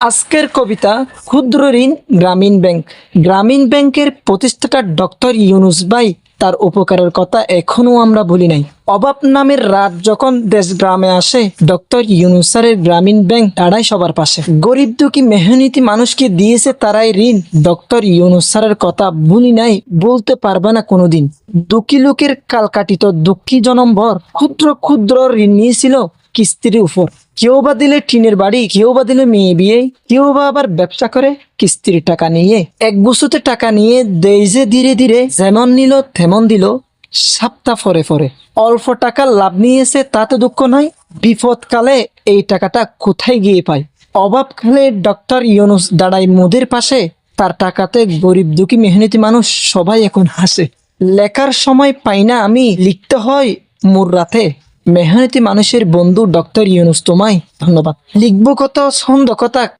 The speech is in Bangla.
আজকের কবিতা ক্ষুদ্র ঋণ গ্রামীণ ব্যাংক। গ্রামীণ ব্যাংকের প্রতিষ্ঠাতা ডক্টর ইউনুস ভাই, তার উপকারের কথা এখনো আমরা ভুলি নাই। অভাব নামের রাত যখন দেশ গ্রামে আসে, ডক্টর ইউনুস স্যারের গ্রামীণ ব্যাংক দাঁড়ায় সবার পাশে। গরিব দুঃখী মেহনতি মানুষকে দিয়েছে তারাই ঋণ। ডক্টর ইউনুস স্যারের কথা ভুলি নাই, বলতে পারবে না কোনোদিন। দুঃখী লোকের কালকাটিত দুঃখী জনমভর ক্ষুদ্র ক্ষুদ্র ঋণ নিয়েছিল কিস্তির উপর। কেউ বা দিলে টিনের বাড়ি, কেউ বা দিলে মেয়ে বিয়ে, কেউ বা আবার ব্যবসা করে কিস্তির টাকা নিয়ে। এক গুছুতে টাকা নিয়ে দেয় যে ধীরে ধীরে, যেমন নিল তেমন দিল সপ্তাহ পরে পরে। অল্প টাকা লাভ নিয়েছে তাতে দুঃখ নাই, বিপদকালে এই টাকাটা কোথায় গিয়ে পায়। অভাবকালে ডক্টর ইউনুস দাঁড়ায় মোদের পাশে, তার টাকাতে গরিব দুঃখী মেহনতি মানুষ সবাই এখন হাসে। লেখার সময় পাই না আমি, লিখতে হয় মোর রাতে। মেহনতি মানুষের বন্ধু ডক্টর ইউনুস, তোমায় ধন্যবাদ। লিখবো কত ছন্দ কথা,